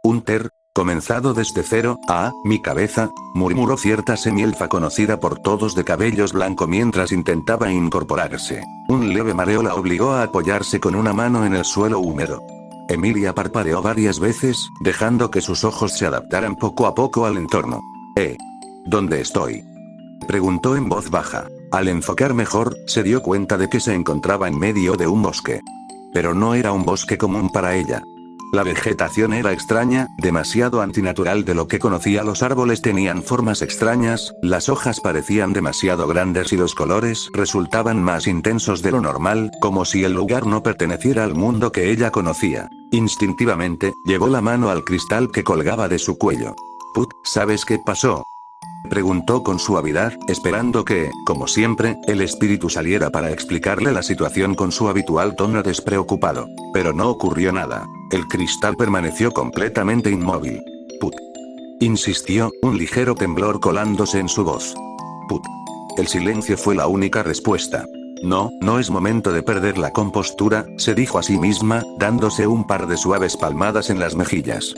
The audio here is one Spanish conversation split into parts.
Hunter, comenzado desde cero, mi cabeza, murmuró cierta semielfa conocida por todos de cabellos blanco mientras intentaba incorporarse. Un leve mareo la obligó a apoyarse con una mano en el suelo húmedo. Emilia parpadeó varias veces, dejando que sus ojos se adaptaran poco a poco al entorno. ¿Dónde estoy?, preguntó en voz baja. Al enfocar mejor, se dio cuenta de que se encontraba en medio de un bosque. Pero no era un bosque común para ella. La vegetación era extraña, demasiado antinatural de lo que conocía. Los árboles tenían formas extrañas, las hojas parecían demasiado grandes y los colores resultaban más intensos de lo normal, como si el lugar no perteneciera al mundo que ella conocía. Instintivamente, llevó la mano al cristal que colgaba de su cuello. ¿Sabes qué pasó?, preguntó con suavidad, esperando que, como siempre, el espíritu saliera para explicarle la situación con su habitual tono despreocupado. Pero no ocurrió nada. El cristal permaneció completamente inmóvil. Insistió, un ligero temblor colándose en su voz. El silencio fue la única respuesta. No es momento de perder la compostura, se dijo a sí misma, dándose un par de suaves palmadas en las mejillas.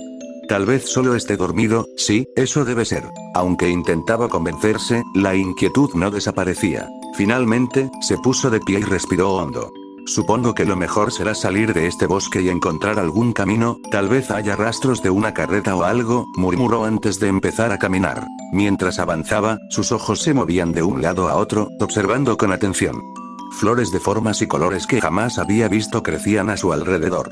Tal vez solo esté dormido, sí, eso debe ser. Aunque intentaba convencerse, la inquietud no desaparecía. Finalmente, se puso de pie y respiró hondo. Supongo que lo mejor será salir de este bosque y encontrar algún camino, tal vez haya rastros de una carreta o algo, murmuró antes de empezar a caminar. Mientras avanzaba, sus ojos se movían de un lado a otro, observando con atención. Flores de formas y colores que jamás había visto crecían a su alrededor.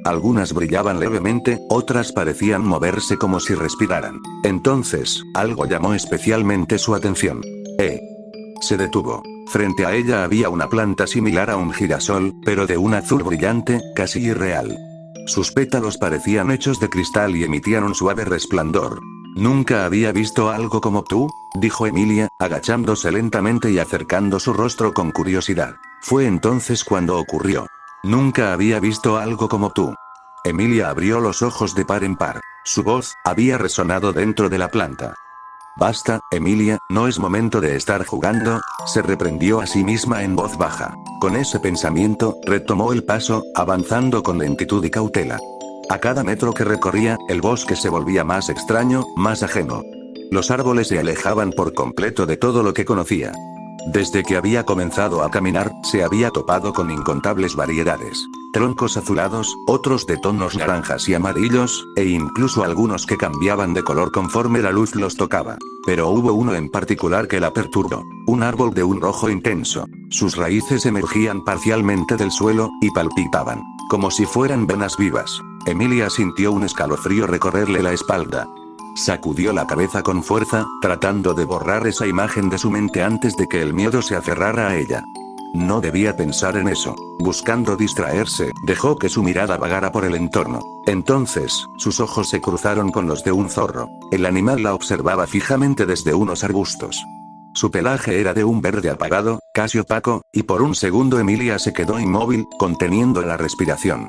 Algunas brillaban levemente, otras parecían moverse como si respiraran. Entonces, algo llamó especialmente su atención. Se detuvo. Frente a ella había una planta similar a un girasol, pero de un azul brillante, casi irreal. Sus pétalos parecían hechos de cristal y emitían un suave resplandor. «Nunca había visto algo como tú», dijo Emilia, agachándose lentamente y acercando su rostro con curiosidad. Fue entonces cuando ocurrió. «Nunca había visto algo como tú». Emilia abrió los ojos de par en par. Su voz había resonado dentro de la planta. «Basta, Emilia, no es momento de estar jugando», se reprendió a sí misma en voz baja. Con ese pensamiento, retomó el paso, avanzando con lentitud y cautela. A cada metro que recorría, el bosque se volvía más extraño, más ajeno. Los árboles se alejaban por completo de todo lo que conocía. Desde que había comenzado a caminar, se había topado con incontables variedades. Troncos azulados, otros de tonos naranjas y amarillos, e incluso algunos que cambiaban de color conforme la luz los tocaba. Pero hubo uno en particular que la perturbó. Un árbol de un rojo intenso. Sus raíces emergían parcialmente del suelo, y palpitaban, como si fueran venas vivas. Emilia sintió un escalofrío recorrerle la espalda. Sacudió la cabeza con fuerza, tratando de borrar esa imagen de su mente antes de que el miedo se aferrara a ella. No debía pensar en eso. Buscando distraerse, dejó que su mirada vagara por el entorno. Entonces, sus ojos se cruzaron con los de un zorro. El animal la observaba fijamente desde unos arbustos. Su pelaje era de un verde apagado, casi opaco, y por un segundo Emilia se quedó inmóvil, conteniendo la respiración.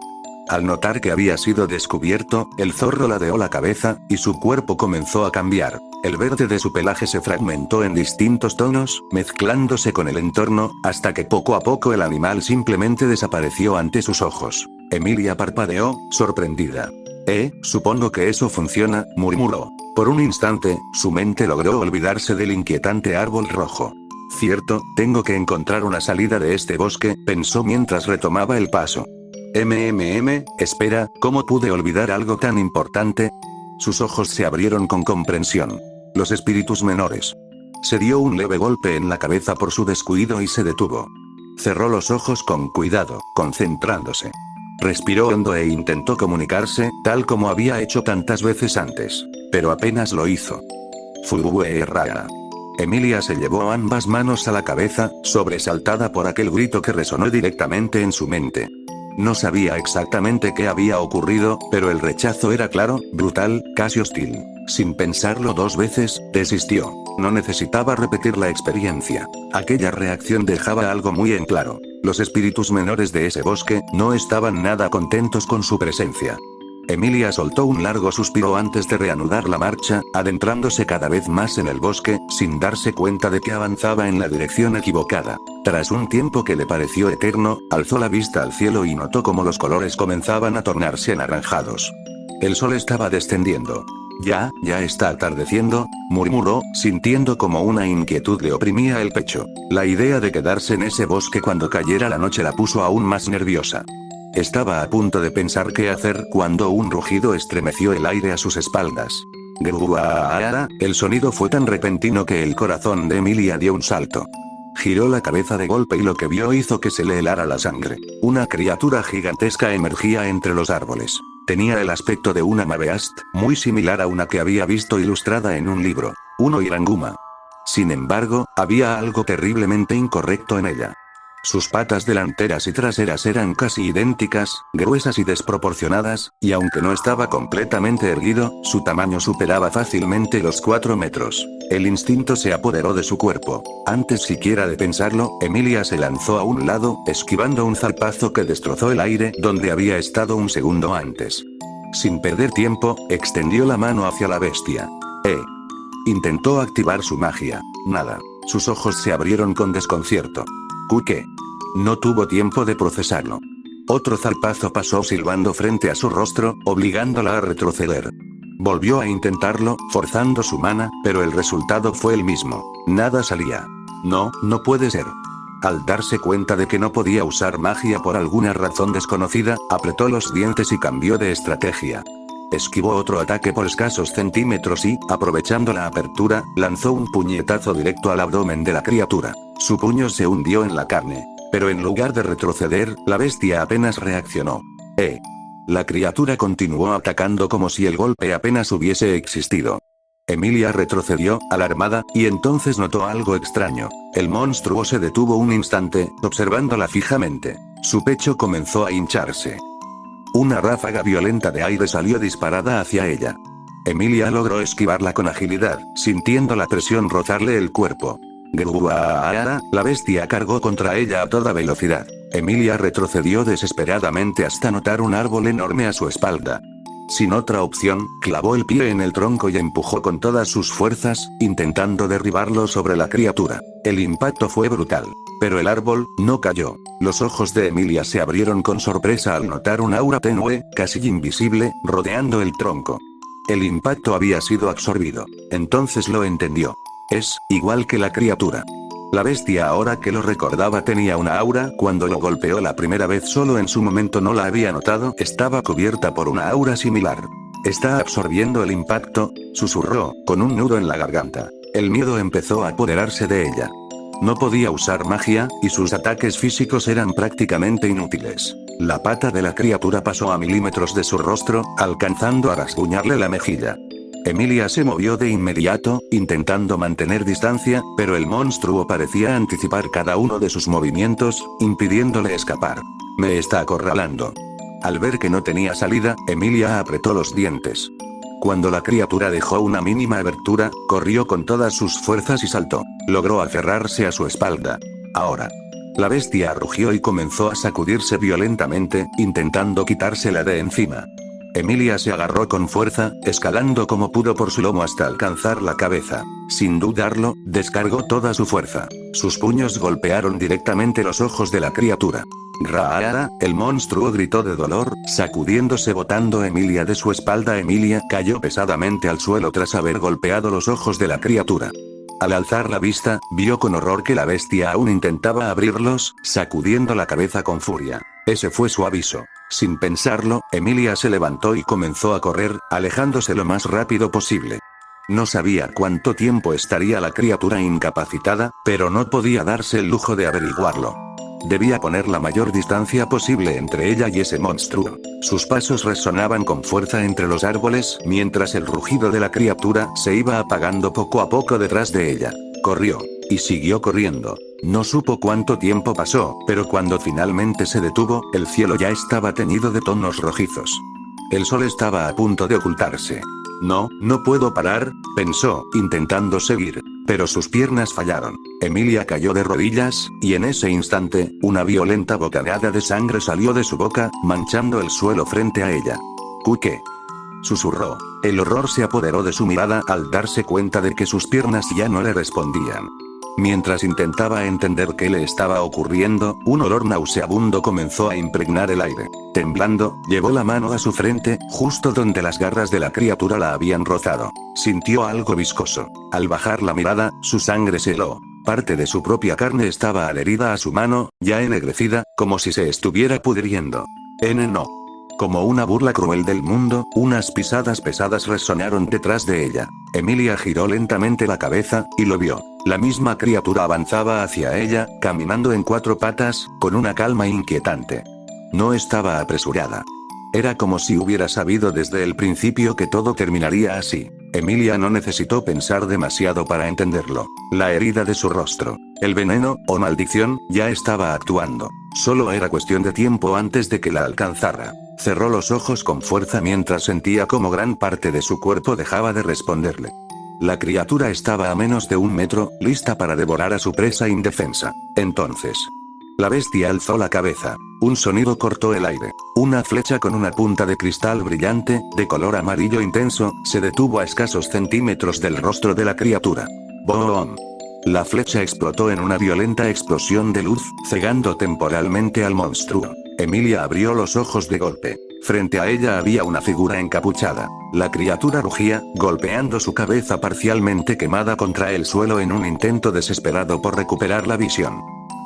Al notar que había sido descubierto, el zorro ladeó la cabeza, y su cuerpo comenzó a cambiar. El verde de su pelaje se fragmentó en distintos tonos, mezclándose con el entorno, hasta que poco a poco el animal simplemente desapareció ante sus ojos. Emilia parpadeó, sorprendida. Supongo que eso funciona», murmuró. Por un instante, su mente logró olvidarse del inquietante árbol rojo. «Cierto, tengo que encontrar una salida de este bosque», pensó mientras retomaba el paso. Espera, ¿cómo pude olvidar algo tan importante?» Sus ojos se abrieron con comprensión. Los espíritus menores. Se dio un leve golpe en la cabeza por su descuido y se detuvo. Cerró los ojos con cuidado, concentrándose. Respiró hondo e intentó comunicarse, tal como había hecho tantas veces antes. Pero apenas lo hizo. Fuera. Emilia se llevó ambas manos a la cabeza, sobresaltada por aquel grito que resonó directamente en su mente. No sabía exactamente qué había ocurrido, pero el rechazo era claro, brutal, casi hostil. Sin pensarlo dos veces, desistió. No necesitaba repetir la experiencia. Aquella reacción dejaba algo muy en claro. Los espíritus menores de ese bosque no estaban nada contentos con su presencia. Emilia soltó un largo suspiro antes de reanudar la marcha, adentrándose cada vez más en el bosque, sin darse cuenta de que avanzaba en la dirección equivocada. Tras un tiempo que le pareció eterno, alzó la vista al cielo y notó cómo los colores comenzaban a tornarse anaranjados. El sol estaba descendiendo. Ya está atardeciendo, murmuró, sintiendo como una inquietud le oprimía el pecho. La idea de quedarse en ese bosque cuando cayera la noche la puso aún más nerviosa. Estaba a punto de pensar qué hacer cuando un rugido estremeció el aire a sus espaldas. ¡Gruaaa! El sonido fue tan repentino que el corazón de Emilia dio un salto. Giró la cabeza de golpe y lo que vio hizo que se le helara la sangre. Una criatura gigantesca emergía entre los árboles. Tenía el aspecto de una mabeast, muy similar a una que había visto ilustrada en un libro. Un oiranguma. Sin embargo, había algo terriblemente incorrecto en ella. Sus patas delanteras y traseras eran casi idénticas, gruesas y desproporcionadas, y aunque no estaba completamente erguido, su tamaño superaba fácilmente los 4 metros. El instinto se apoderó de su cuerpo. Antes siquiera de pensarlo, Emilia se lanzó a un lado, esquivando un zarpazo que destrozó el aire donde había estado un segundo antes. Sin perder tiempo, extendió la mano hacia la bestia. Intentó activar su magia. Nada. Sus ojos se abrieron con desconcierto. ¿Qué? No tuvo tiempo de procesarlo. Otro zarpazo pasó silbando frente a su rostro, obligándola a retroceder. Volvió a intentarlo, forzando su mana, pero el resultado fue el mismo. Nada salía. No puede ser. Al darse cuenta de que no podía usar magia por alguna razón desconocida, apretó los dientes y cambió de estrategia. Esquivó otro ataque por escasos centímetros y, aprovechando la apertura, lanzó un puñetazo directo al abdomen de la criatura. Su puño se hundió en la carne. Pero en lugar de retroceder, la bestia apenas reaccionó. La criatura continuó atacando como si el golpe apenas hubiese existido. Emilia retrocedió, alarmada, y entonces notó algo extraño. El monstruo se detuvo un instante, observándola fijamente. Su pecho comenzó a hincharse. Una ráfaga violenta de aire salió disparada hacia ella. Emilia logró esquivarla con agilidad, sintiendo la presión rozarle el cuerpo. ¡Gruaaa! La bestia cargó contra ella a toda velocidad. Emilia retrocedió desesperadamente hasta notar un árbol enorme a su espalda. Sin otra opción, clavó el pie en el tronco y empujó con todas sus fuerzas, intentando derribarlo sobre la criatura. El impacto fue brutal. Pero el árbol no cayó. Los ojos de Emilia se abrieron con sorpresa al notar un aura tenue, casi invisible, rodeando el tronco. El impacto había sido absorbido. Entonces lo entendió. Es igual que la criatura. La bestia, ahora que lo recordaba, tenía una aura. Cuando lo golpeó la primera vez solo en su momento no la había notado, estaba cubierta por una aura similar. Está absorbiendo el impacto, susurró, con un nudo en la garganta. El miedo empezó a apoderarse de ella. No podía usar magia, y sus ataques físicos eran prácticamente inútiles. La pata de la criatura pasó a milímetros de su rostro, alcanzando a rasguñarle la mejilla. Emilia se movió de inmediato, intentando mantener distancia, pero el monstruo parecía anticipar cada uno de sus movimientos, impidiéndole escapar. Me está acorralando. Al ver que no tenía salida, Emilia apretó los dientes. Cuando la criatura dejó una mínima abertura, corrió con todas sus fuerzas y saltó. Logró aferrarse a su espalda. Ahora. La bestia rugió y comenzó a sacudirse violentamente, intentando quitársela de encima. Emilia se agarró con fuerza, escalando como pudo por su lomo hasta alcanzar la cabeza. Sin dudarlo, descargó toda su fuerza. Sus puños golpearon directamente los ojos de la criatura. ¡Graara! El monstruo gritó de dolor, sacudiéndose, botando a Emilia de su espalda. Emilia cayó pesadamente al suelo tras haber golpeado los ojos de la criatura. Al alzar la vista, vio con horror que la bestia aún intentaba abrirlos, sacudiendo la cabeza con furia. Ese fue su aviso. Sin pensarlo, Emilia se levantó y comenzó a correr, alejándose lo más rápido posible. No sabía cuánto tiempo estaría la criatura incapacitada, pero no podía darse el lujo de averiguarlo. Debía poner la mayor distancia posible entre ella y ese monstruo. Sus pasos resonaban con fuerza entre los árboles, mientras el rugido de la criatura se iba apagando poco a poco detrás de ella. Corrió. Y siguió corriendo. No supo cuánto tiempo pasó, pero cuando finalmente se detuvo, el cielo ya estaba teñido de tonos rojizos. El sol estaba a punto de ocultarse. No puedo parar, pensó, intentando seguir. Pero sus piernas fallaron. Emilia cayó de rodillas, y en ese instante, una violenta bocanada de sangre salió de su boca, manchando el suelo frente a ella. ¿Qué? Susurró. El horror se apoderó de su mirada al darse cuenta de que sus piernas ya no le respondían. Mientras intentaba entender qué le estaba ocurriendo, un olor nauseabundo comenzó a impregnar el aire. Temblando, llevó la mano a su frente, justo donde las garras de la criatura la habían rozado. Sintió algo viscoso. Al bajar la mirada, su sangre se heló. Parte de su propia carne estaba adherida a su mano, ya ennegrecida, como si se estuviera pudriendo. No. Como una burla cruel del mundo, unas pisadas pesadas resonaron detrás de ella. Emilia giró lentamente la cabeza, y lo vio. La misma criatura avanzaba hacia ella, caminando en 4 patas, con una calma inquietante. No estaba apresurada. Era como si hubiera sabido desde el principio que todo terminaría así. Emilia no necesitó pensar demasiado para entenderlo. La herida de su rostro, el veneno, o maldición, ya estaba actuando. Solo era cuestión de tiempo antes de que la alcanzara. Cerró los ojos con fuerza mientras sentía como gran parte de su cuerpo dejaba de responderle. La criatura estaba a menos de 1 metro, lista para devorar a su presa indefensa. Entonces, la bestia alzó la cabeza. Un sonido cortó el aire. Una flecha con una punta de cristal brillante, de color amarillo intenso, se detuvo a escasos centímetros del rostro de la criatura. ¡Boom! La flecha explotó en una violenta explosión de luz, cegando temporalmente al monstruo. Emilia abrió los ojos de golpe. Frente a ella había una figura encapuchada. La criatura rugía, golpeando su cabeza parcialmente quemada contra el suelo en un intento desesperado por recuperar la visión.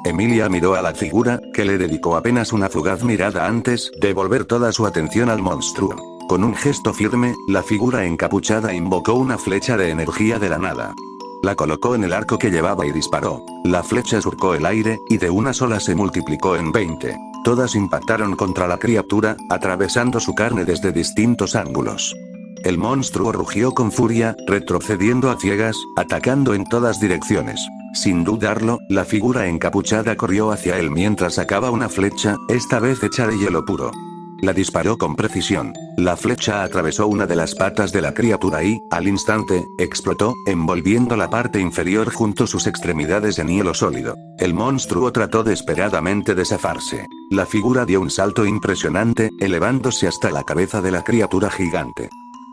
Emilia miró a la figura, que le dedicó apenas una fugaz mirada antes de volver toda su atención al monstruo. Con un gesto firme, la figura encapuchada invocó una flecha de energía de la nada. La colocó en el arco que llevaba y disparó. La flecha surcó el aire, y de una sola se multiplicó en 20. Todas impactaron contra la criatura, atravesando su carne desde distintos ángulos. El monstruo rugió con furia, retrocediendo a ciegas, atacando en todas direcciones. Sin dudarlo, la figura encapuchada corrió hacia él mientras sacaba una flecha, esta vez hecha de hielo puro. La disparó con precisión. La flecha atravesó una de las patas de la criatura y, al instante, explotó, envolviendo la parte inferior junto a sus extremidades en hielo sólido. El monstruo trató desesperadamente de zafarse. La figura dio un salto impresionante, elevándose hasta la cabeza de la criatura gigante.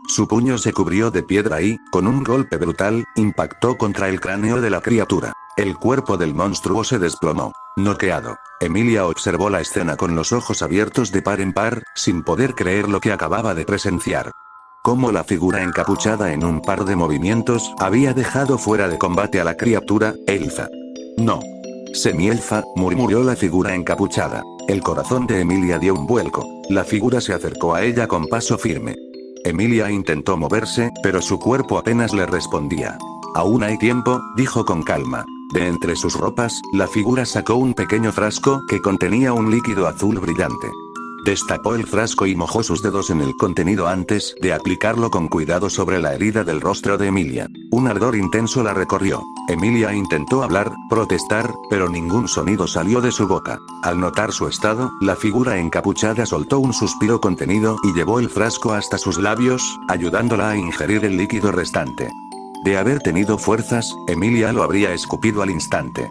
Su puño se cubrió de piedra y, con un golpe brutal, impactó contra el cráneo de la criatura. El cuerpo del monstruo se desplomó. Noqueado. Emilia observó la escena con los ojos abiertos de par en par, sin poder creer lo que acababa de presenciar. Cómo la figura encapuchada en un par de movimientos había dejado fuera de combate a la criatura, elfa. No. Semielfa, murmuró la figura encapuchada. El corazón de Emilia dio un vuelco. La figura se acercó a ella con paso firme. Emilia intentó moverse, pero su cuerpo apenas le respondía. Aún hay tiempo, dijo con calma. De entre sus ropas, la figura sacó un pequeño frasco que contenía un líquido azul brillante. Destapó el frasco y mojó sus dedos en el contenido antes de aplicarlo con cuidado sobre la herida del rostro de Emilia. Un ardor intenso la recorrió. Emilia intentó hablar, protestar, pero ningún sonido salió de su boca. Al notar su estado, la figura encapuchada soltó un suspiro contenido y llevó el frasco hasta sus labios, ayudándola a ingerir el líquido restante. De haber tenido fuerzas, Emilia lo habría escupido al instante.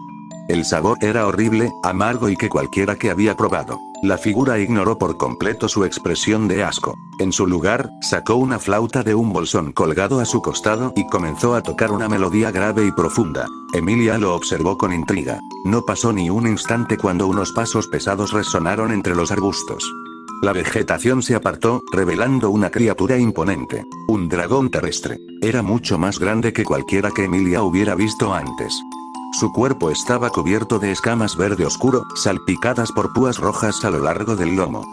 El sabor era horrible, amargo y que cualquiera que había probado. La figura ignoró por completo su expresión de asco. En su lugar, sacó una flauta de un bolsón colgado a su costado y comenzó a tocar una melodía grave y profunda. Emilia lo observó con intriga. No pasó ni un instante cuando unos pasos pesados resonaron entre los arbustos. La vegetación se apartó, revelando una criatura imponente. Un dragón terrestre. Era mucho más grande que cualquiera que Emilia hubiera visto antes. Su cuerpo estaba cubierto de escamas verde oscuro, salpicadas por púas rojas a lo largo del lomo.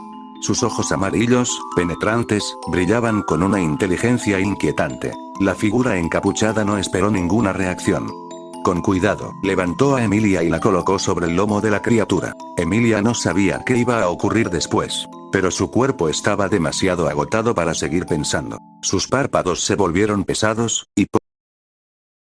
Sus ojos amarillos, penetrantes, brillaban con una inteligencia inquietante. La figura encapuchada no esperó ninguna reacción. Con cuidado, levantó a Emilia y la colocó sobre el lomo de la criatura. Emilia no sabía qué iba a ocurrir después, pero su cuerpo estaba demasiado agotado para seguir pensando. Sus párpados se volvieron pesados, y